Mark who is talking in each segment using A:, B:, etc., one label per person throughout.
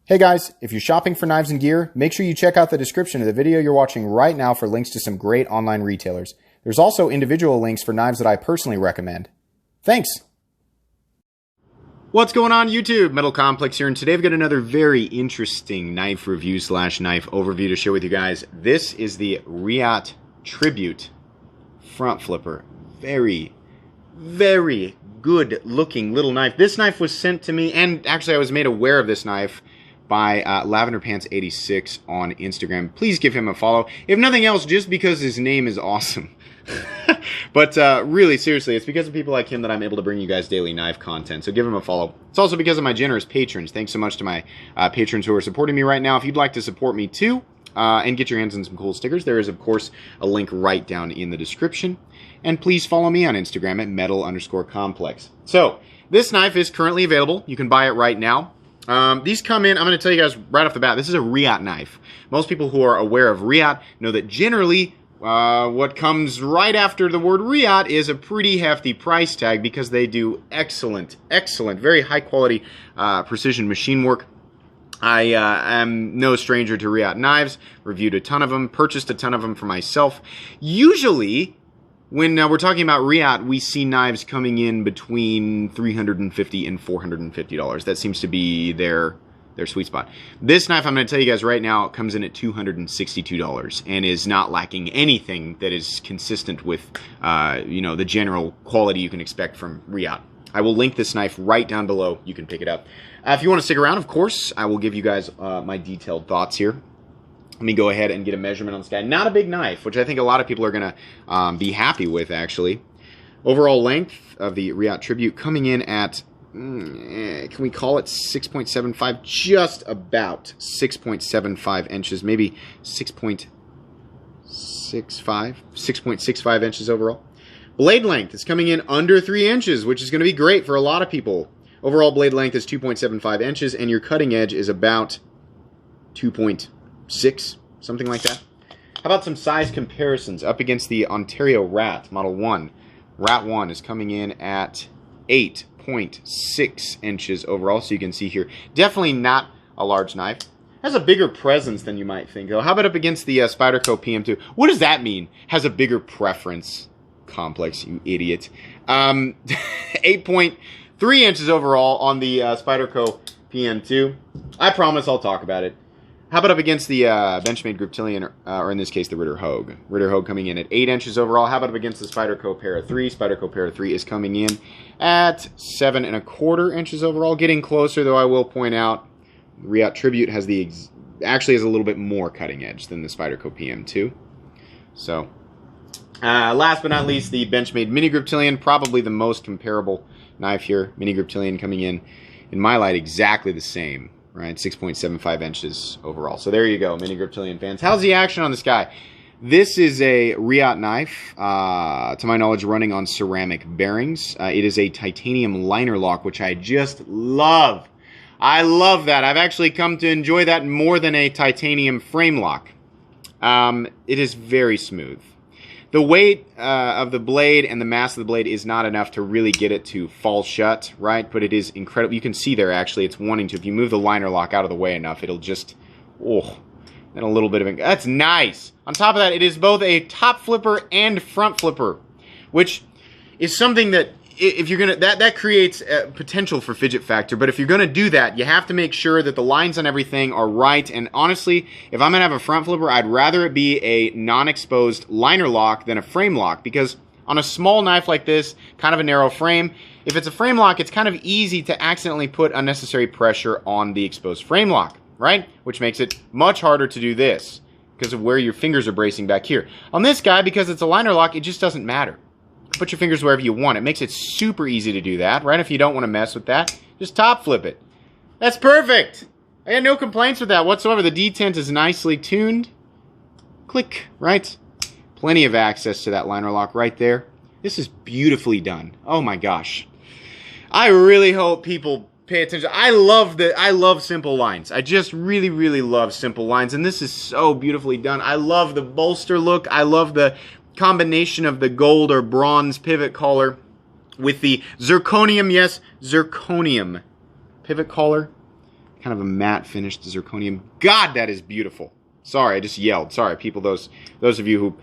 A: Hey guys, if you're shopping for knives and gear, make sure you check out the description of the video you're watching right now for links to some great online retailers. There's also individual links for knives that I personally recommend. Thanks!
B: What's going on YouTube? Metal Complex here, and today I've got another very interesting knife review / knife overview to share with you guys. This is the Reate Tribute front flipper. Very good looking little knife. This knife was sent to me, and actually I was made aware of this knife by Lavender Pants 86 on Instagram. Please give him a follow. If nothing else, just because his name is awesome. But really, seriously, it's because of people like him that I'm able to bring you guys daily knife content. So give him a follow. It's also because of my generous patrons. Thanks so much to my patrons who are supporting me right now. If you'd like to support me too, and get your hands on some cool stickers, there is, of course, a link right down in the description. And please follow me on Instagram at metal_complex. So, this knife is currently available. You can buy it right now. These come in, I'm going to tell you guys right off the bat, this is a Reate knife. Most people who are aware of Reate know that generally what comes right after the word Reate is a pretty hefty price tag because they do excellent, very high quality precision machine work. I am no stranger to Reate knives, reviewed a ton of them, purchased a ton of them for myself. Usually, when we're talking about Reate, we see knives coming in between $350 and $450. That seems to be their sweet spot. This knife, I'm going to tell you guys right now, comes in at $262 and is not lacking anything that is consistent with, you know, the general quality you can expect from Reate. I will link this knife right down below. You can pick it up. If you want to stick around, of course, I will give you guys my detailed thoughts here. Let me go ahead and get a measurement on this guy. Not a big knife, which I think a lot of people are going to be happy with, actually. Overall length of the Reate Tribute coming in at, can we call it 6.75? Just about 6.75 inches, maybe 6.65 inches overall. Blade length is coming in under 3 inches, which is going to be great for a lot of people. Overall blade length is 2.75 inches, and your cutting edge is about 2.6, something like that. How about some size comparisons up against the Ontario Rat Model 1? Rat 1 is coming in at 8.6 inches overall, so you can see here. Definitely not a large knife. Has a bigger presence than you might think. How about up against the Spyderco PM2? What does that mean? Has a bigger preference. Complex, you idiot. 8.3 inches overall on the Spyderco PM2. I promise I'll talk about it. How about up against the Benchmade Griptilian, or in this case, the Ritter Hogue? Ritter Hogue coming in at 8 inches overall. How about up against the Spyderco Para 3? Spyderco Para 3 is coming in at 7.25 inches overall. Getting closer, though, I will point out, the Reate Tribute has actually has a little bit more cutting edge than the Spyderco PM2. So, last but not least, the Benchmade Mini Griptilian, probably the most comparable knife here. Mini Griptilian coming in my light, exactly the same. Right, 6.75 inches overall. So there you go, Mini Griptilian fans. How's the action on this guy? This is a Reate knife, to my knowledge, running on ceramic bearings. It is a titanium liner lock, which I just love. I love that. I've actually come to enjoy that more than a titanium frame lock. It is very smooth. The weight of the blade and the mass of the blade is not enough to really get it to fall shut, right? But it is incredible. You can see there, actually, it's wanting to. If you move the liner lock out of the way enough, it'll just, oh, then a little bit of it. That's nice. On top of that, it is both a top flipper and front flipper, which is something that, if you're gonna, that creates a potential for fidget factor. But if you're gonna do that, you have to make sure that the lines on everything are right. And honestly, if I'm gonna have a front flipper, I'd rather it be a non-exposed liner lock than a frame lock, because on a small knife like this, kind of a narrow frame, if it's a frame lock, it's kind of easy to accidentally put unnecessary pressure on the exposed frame lock, right? Which makes it much harder to do this because of where your fingers are bracing back here. On this guy, because it's a liner lock, it just doesn't matter. Put your fingers wherever you want. It makes it super easy to do that, right? If you don't want to mess with that, just top flip it. That's perfect. I had no complaints with that whatsoever. The detent is nicely tuned. Click, right? Plenty of access to that liner lock right there. This is beautifully done. Oh my gosh. I really hope people pay attention. I love simple lines. I just really love simple lines, and this is so beautifully done. I love the bolster look. I love the combination of the gold or bronze pivot collar with the zirconium, yes, zirconium pivot collar. kind of a matte finished zirconium. God, that is beautiful. Sorry, I just yelled. Sorry, people, those of you who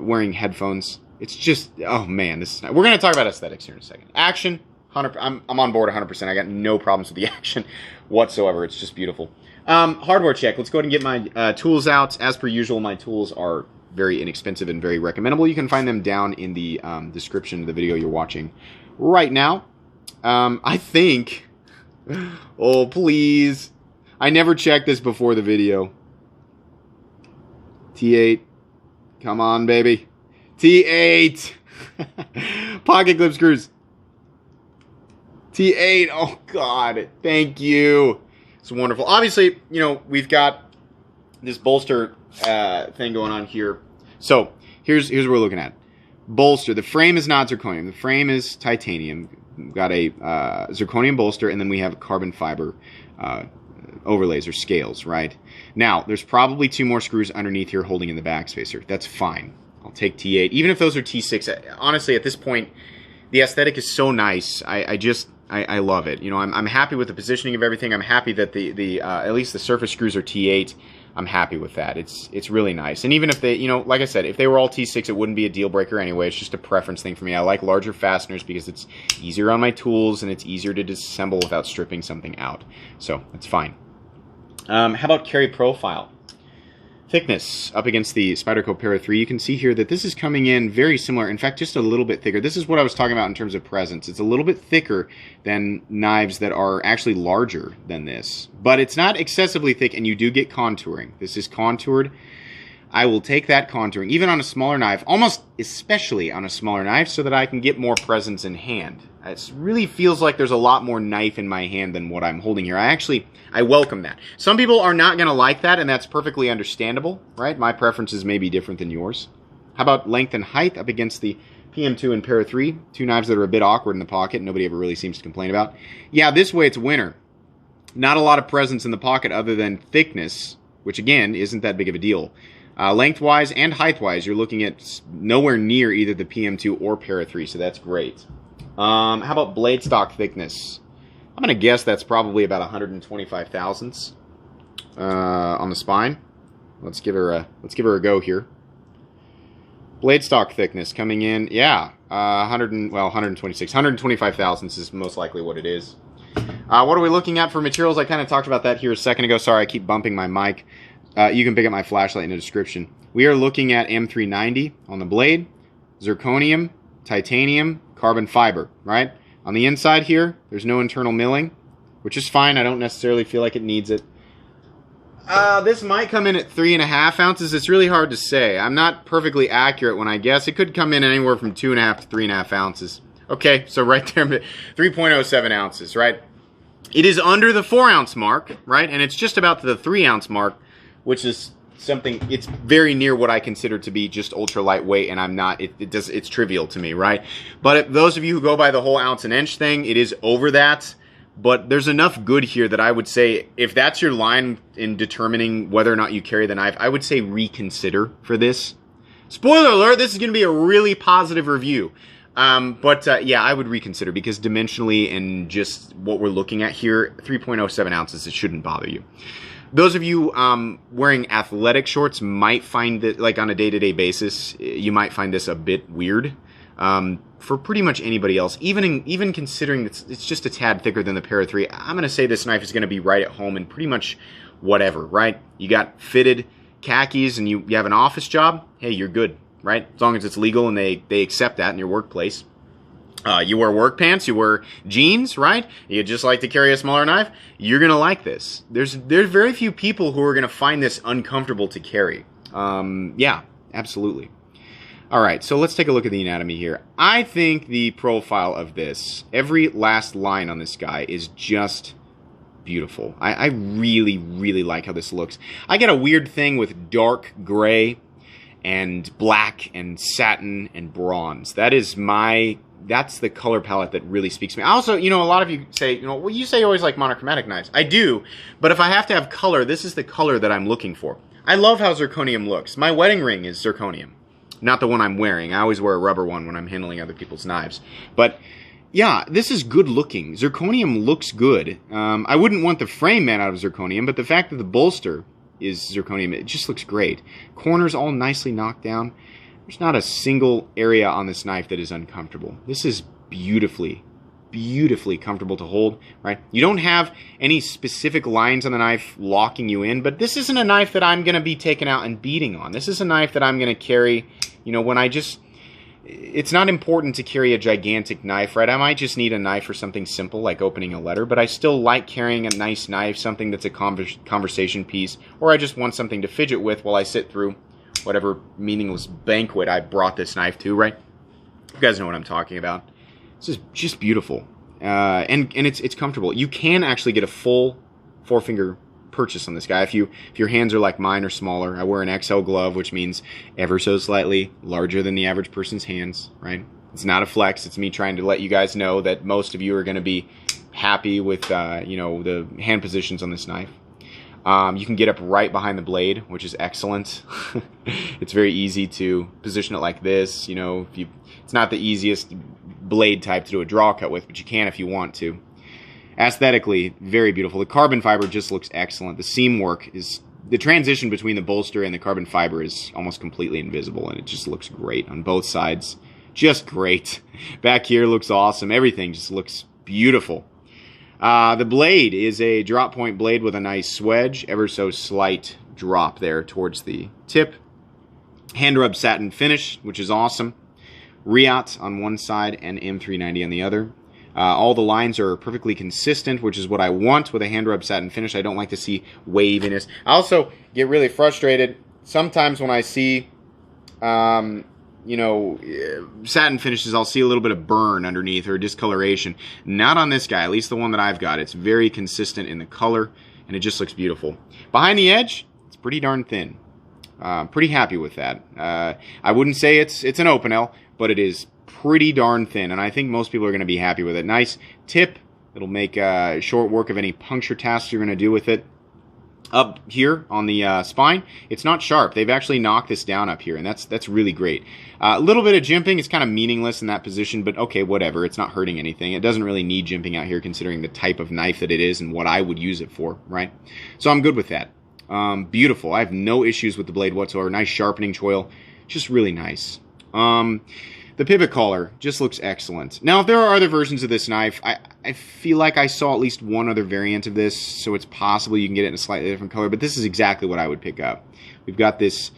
B: wearing headphones. It's just, oh man, this is nice. We're going to talk about aesthetics here in a second. Action, 100, I'm on board 100%. I got no problems with the action whatsoever. It's just beautiful. Hardware check. Let's go ahead and get my tools out. As per usual, my tools are very inexpensive and very recommendable. You can find them down in the description of the video you're watching right now. I think, oh please, I never checked this before the video. T8, come on baby. T8, pocket clip screws. T8, oh god, thank you. It's wonderful. Obviously, you know, we've got this bolster thing going on here. So here's what we're looking at. Bolster. The frame is not zirconium. The frame is titanium. We've got a zirconium bolster, and then we have carbon fiber overlays or scales, right? Now, there's probably 2 more screws underneath here holding in the backspacer. That's fine. I'll take T8. Even if those are T6, honestly, at this point, the aesthetic is so nice. I love it. You know, I'm happy with the positioning of everything. I'm happy that at least the surface screws are T8. I'm happy with that. It's really nice. And even if they, you know, like I said, if they were all T6, it wouldn't be a deal breaker anyway. It's just a preference thing for me. I like larger fasteners because it's easier on my tools and it's easier to disassemble without stripping something out. So that's fine. How about carry profile? Thickness up against the Spyderco Para 3. You can see here that this is coming in very similar. In fact, just a little bit thicker. This is what I was talking about in terms of presence. It's a little bit thicker than knives that are actually larger than this. But it's not excessively thick, and you do get contouring. This is contoured. I will take that contouring, even on a smaller knife, almost especially on a smaller knife, so that I can get more presence in hand. It really feels like there's a lot more knife in my hand than what I'm holding here. I welcome that. Some people are not going to like that, and that's perfectly understandable, right? My preferences may be different than yours. How about length and height up against the PM2 and Para 3? 2 knives that are a bit awkward in the pocket. Nobody ever really seems to complain about. Yeah, this way it's winner. Not a lot of presence in the pocket other than thickness, which again isn't that big of a deal. Lengthwise and height-wise, you're looking at nowhere near either the PM2 or Para 3, so that's great. How about blade stock thickness? I'm going to guess that's probably about 125 thousandths on the spine. Let's give her a go here. Blade stock thickness coming in, yeah, 125 thousandths is most likely what it is. What are we looking at for materials? I kind of talked about that here a second ago. Sorry, I keep bumping my mic. You can pick up my flashlight in the description. We are looking at M390 on the blade, zirconium, titanium, carbon fiber, right? On the inside here, there's no internal milling, which is fine. I don't necessarily feel like it needs it. This might come in at 3.5 ounces. It's really hard to say. I'm not perfectly accurate when I guess. It could come in anywhere from 2.5 to 3.5 ounces. Okay, so right there, 3.07 ounces, right? It is under the 4-ounce mark, right? And it's just about the 3-ounce mark, which is something, it's very near what I consider to be just ultra lightweight, and I'm not, it's trivial to me, right? But if those of you who go by the whole ounce and inch thing, it is over that. But there's enough good here that I would say, if that's your line in determining whether or not you carry the knife, I would say reconsider for this. Spoiler alert, this is going to be a really positive review. Yeah, I would reconsider, because dimensionally and just what we're looking at here, 3.07 ounces, it shouldn't bother you. Those of you wearing athletic shorts might find that, like on a day-to-day basis, you might find this a bit weird. For pretty much anybody else, even considering it's just a tad thicker than the Para 3, I'm going to say this knife is going to be right at home in pretty much whatever, right? You got fitted khakis and you have an office job, hey, you're good, right? As long as it's legal and they accept that in your workplace. You wear work pants, you wear jeans, right? You just like to carry a smaller knife, you're going to like this. There's very few people who are going to find this uncomfortable to carry. Yeah, absolutely. All right, so let's take a look at the anatomy here. I think the profile of this, every last line on this guy is just beautiful. I really, really like how this looks. I get a weird thing with dark gray and black and satin and bronze. That's the color palette that really speaks to me. Also, a lot of you say, well, you say you always like monochromatic knives. I do, but if I have to have color, this is the color that I'm looking for. I love how zirconium looks. My wedding ring is zirconium. Not the one I'm wearing. I always wear a rubber one when I'm handling other people's knives. But yeah, this is good looking. Zirconium looks good. I wouldn't want the frame made out of zirconium, but the fact that the bolster is zirconium, it just looks great. Corners all nicely knocked down. There's not a single area on this knife that is uncomfortable. This is beautifully comfortable to hold, right? You don't have any specific lines on the knife locking you in, but this isn't a knife that I'm going to be taking out and beating on. This is a knife that I'm going to carry, you know, when I just... It's not important to carry a gigantic knife, right? I might just need a knife for something simple like opening a letter, but I still like carrying a nice knife, something that's a conversation piece, or I just want something to fidget with while I sit through whatever meaningless banquet I brought this knife to, right? You guys know what I'm talking about. This is just beautiful, and it's comfortable. You can actually get a full 4-finger purchase on this guy if your hands are like mine or smaller. I wear an XL glove, which means ever so slightly larger than the average person's hands, right? It's not a flex. It's me trying to let you guys know that most of you are going to be happy with you know, the hand positions on this knife. You can get up right behind the blade, which is excellent. It's very easy to position it like this. You know, it's not the easiest blade type to do a draw cut with, but you can if you want to. Aesthetically, very beautiful. The carbon fiber just looks excellent. The seam work is... The transition between the bolster and the carbon fiber is almost completely invisible, and it just looks great on both sides. Just great. Back here looks awesome. Everything just looks beautiful. The blade is a drop point blade with a nice swedge, ever so slight drop there towards the tip. Hand rub satin finish, which is awesome. Reate on one side and M390 on the other. All the lines are perfectly consistent, which is what I want with a hand rub satin finish. I don't like to see waviness. I also get really frustrated sometimes when I see, you know, satin finishes. I'll see a little bit of burn underneath or discoloration. Not on this guy, at least the one that I've got. It's very consistent in the color, and it just looks beautiful. Behind the edge, it's pretty darn thin. Pretty happy with that. I wouldn't say it's an open L, but it is pretty darn thin, and I think most people are going to be happy with it. Nice tip. It'll make short work of any puncture tasks you're going to do with it. Up here on the spine, it's not sharp. They've actually knocked this down up here, and that's really great. A little bit of jimping is kind of meaningless in that position, but okay, whatever. It's not hurting anything. It doesn't really need jimping out here considering the type of knife that it is and what I would use it for, right? So I'm good with that. Beautiful. I have no issues with the blade whatsoever. Nice sharpening choil. Just really nice. The pivot collar just looks excellent. Now, if there are other versions of this knife, I feel like I saw at least one other variant of this, so it's possible you can get it in a slightly different color, but this is exactly what I would pick up. We've got this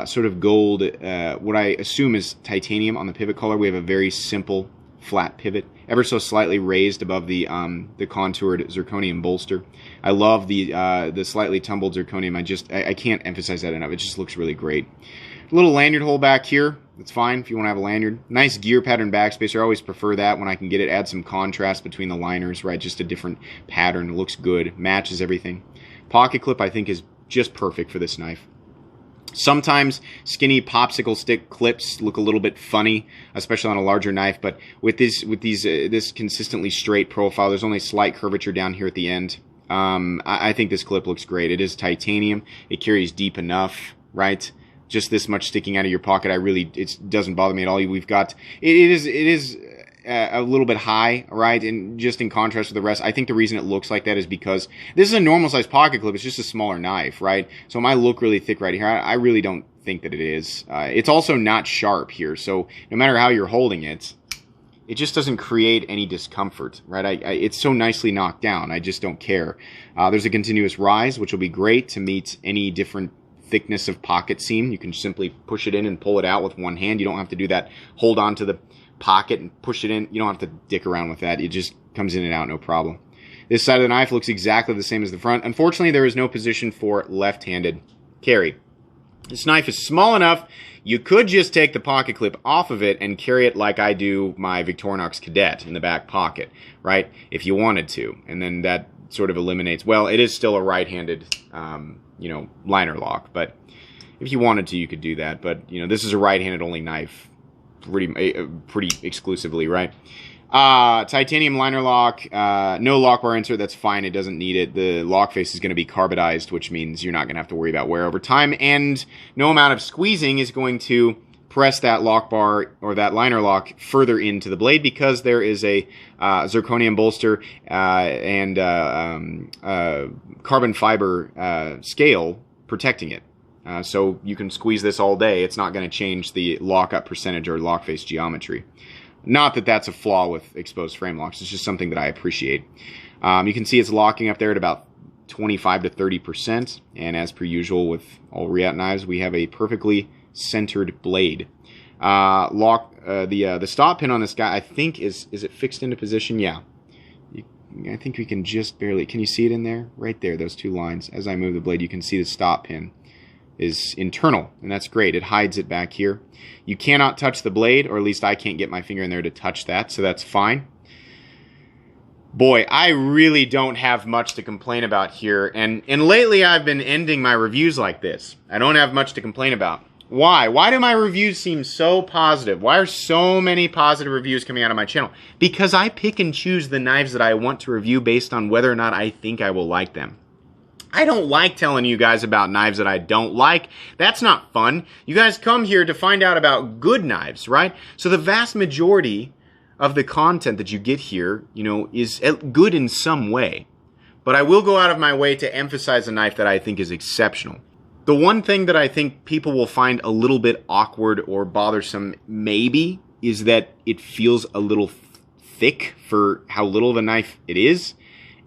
B: sort of gold, what I assume is titanium on the pivot collar. We have a very simple flat pivot, ever so slightly raised above the contoured zirconium bolster. I love the slightly tumbled zirconium. I can't emphasize that enough. It just looks really great. A little lanyard hole back here. That's fine if you want to have a lanyard. Nice gear pattern backspacer. I always prefer that when I can get it. Add some contrast between the liners, right? Just a different pattern. It looks good. Matches everything. Pocket clip, I think, is just perfect for this knife. Sometimes skinny popsicle stick clips look a little bit funny, especially on a larger knife. But with this consistently straight profile, there's only slight curvature down here at the end. I think this clip looks great. It is titanium. It carries deep enough, right? Just this much sticking out of your pocket, it doesn't bother me at all. We've got, it is a little bit high, right? And just in contrast with the rest, I think the reason it looks like that is because this is a normal size pocket clip. It's just a smaller knife, right? So it might look really thick right here. I really don't think that it is. It's also not sharp here, so no matter how you're holding it, it just doesn't create any discomfort, right? It's so nicely knocked down. I just don't care. There's a continuous rise, which will be great to meet any different thickness of pocket seam. You can simply push it in and pull it out with one hand. You don't have to do that. Hold on to the pocket and push it in. You don't have to dick around with that. It just comes in and out, no problem. This side of the knife looks exactly the same as the front. Unfortunately, there is no position for left-handed carry. This knife is small enough, you could just take the pocket clip off of it and carry it like I do my Victorinox Cadet in the back pocket, right? If you wanted to. And then that sort of eliminates, well, it is still a right-handed liner lock, but if you wanted to, you could do that. But this is a right-handed only knife, pretty exclusively, right? Titanium liner lock, no lock bar insert. That's fine. It doesn't need it. The lock face is going to be carbidized, which means you're not going to have to worry about wear over time, and no amount of squeezing is going to press that lock bar or that liner lock further into the blade because there is a zirconium bolster and carbon fiber scale protecting it. So you can squeeze this all day. It's not going to change the lockup percentage or lock face geometry. Not that that's a flaw with exposed frame locks. It's just something that I appreciate. You can see it's locking up there at about 25 to 30%. And as per usual with all Reate knives, we have a perfectly centered blade. The stop pin on this guy, I think, is it fixed into position? Yeah. I think we can just barely... Can you see it in there? Right there, those two lines. As I move the blade, you can see the stop pin is internal, and that's great. It hides it back here. You cannot touch the blade, or at least I can't get my finger in there to touch that, so that's fine. Boy, I really don't have much to complain about here, and lately I've been ending my reviews like this. I don't have much to complain about. Why? Why do my reviews seem so positive? Why are so many positive reviews coming out of my channel? Because I pick and choose the knives that I want to review based on whether or not I think I will like them. I don't like telling you guys about knives that I don't like. That's not fun. You guys come here to find out about good knives, right? So the vast majority of the content that you get here, you know, is good in some way. But I will go out of my way to emphasize a knife that I think is exceptional. The one thing that I think people will find a little bit awkward or bothersome, maybe, is that it feels a little thick for how little of a knife it is.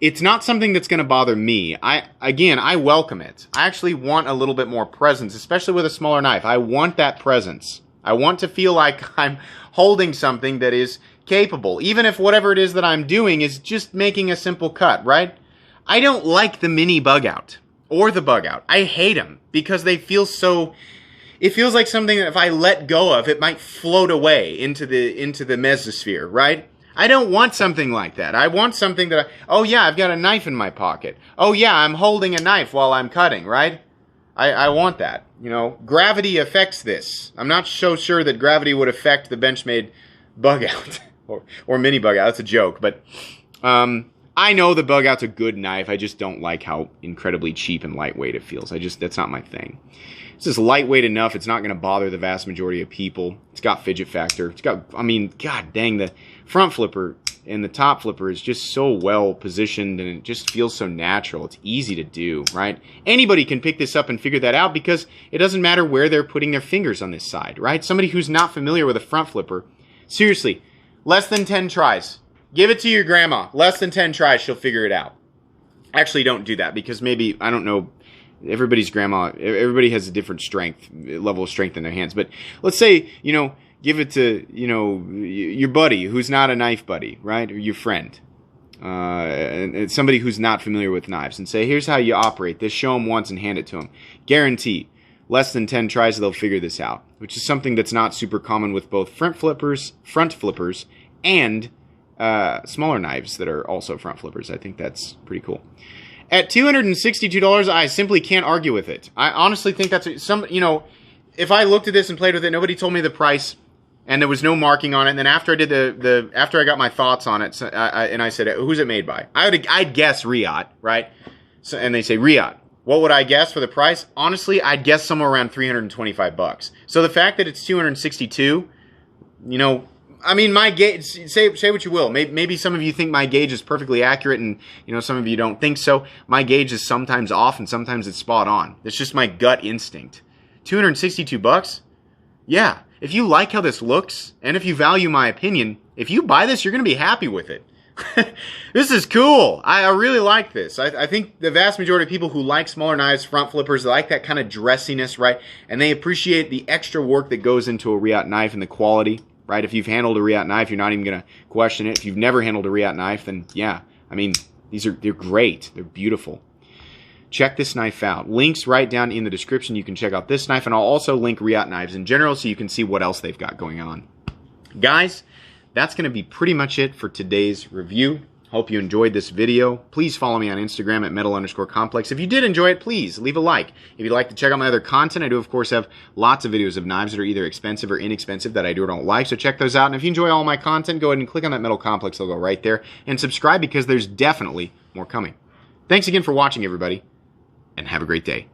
B: It's not something that's going to bother me. I welcome it. I actually want a little bit more presence, especially with a smaller knife. I want that presence. I want to feel like I'm holding something that is capable, even if whatever it is that I'm doing is just making a simple cut, right? I don't like the mini bug out or the bug out. I hate them because they feel so... It feels like something that if I let go of, it might float away into the mesosphere, right? I don't want something like that. I want something that, oh yeah, I've got a knife in my pocket. Oh yeah, I'm holding a knife while I'm cutting, right? I want that. You know, gravity affects this. I'm not so sure that gravity would affect the Benchmade bug out or mini bug out. That's a joke, but I know the bug out's a good knife. I just don't like how incredibly cheap and lightweight it feels. That's not my thing. It's just lightweight enough. It's not going to bother the vast majority of people. It's got fidget factor. It's got, I mean, god dang, the front flipper and the top flipper is just so well positioned and it just feels so natural. It's easy to do, right? Anybody can pick this up and figure that out because it doesn't matter where they're putting their fingers on this side, right? Somebody who's not familiar with a front flipper, seriously, less than 10 tries. Give it to your grandma. Less than 10 tries, she'll figure it out. Actually, don't do that because maybe, I don't know, everybody's grandma, everybody has a different level of strength in their hands. But let's say, you know, give it to, you know, your buddy who's not a knife buddy, right? Or your friend. And somebody who's not familiar with knives and say, here's how you operate this. Show them once and hand it to them. Guarantee, less than 10 tries, they'll figure this out, which is something that's not super common with both front flippers, and smaller knives that are also front flippers. I think that's pretty cool. At $262, I simply can't argue with it. I honestly think that's you know, if I looked at this and played with it, nobody told me the price, and there was no marking on it. And then after I did after I got my thoughts on it, and I said, "Who's it made by?" I'd guess Reate, right? So, and they say Reate. What would I guess for the price? Honestly, I'd guess somewhere around $325. So the fact that it's $262, you know. I mean, my gauge, say what you will. Maybe some of you think my gauge is perfectly accurate and, you know, some of you don't think so. My gauge is sometimes off and sometimes it's spot on. It's just my gut instinct. $262? Yeah. If you like how this looks and if you value my opinion, if you buy this, you're going to be happy with it. This is cool. I really like this. I think the vast majority of people who like smaller knives, front flippers, they like that kind of dressiness, right? And they appreciate the extra work that goes into a Reate knife and the quality. Right? If you've handled a Reate knife, you're not even going to question it. If you've never handled a Reate knife, then yeah, I mean, they're great. They're beautiful. Check this knife out. Links right down in the description. You can check out this knife, and I'll also link Reate knives in general so you can see what else they've got going on. Guys, that's going to be pretty much it for today's review. Hope you enjoyed this video. Please follow me on Instagram at metal_complex. If you did enjoy it, please leave a like. If you'd like to check out my other content, I do, of course, have lots of videos of knives that are either expensive or inexpensive that I do or don't like, so check those out. And if you enjoy all my content, go ahead and click on that Metal Complex logo right there and subscribe because there's definitely more coming. Thanks again for watching, everybody, and have a great day.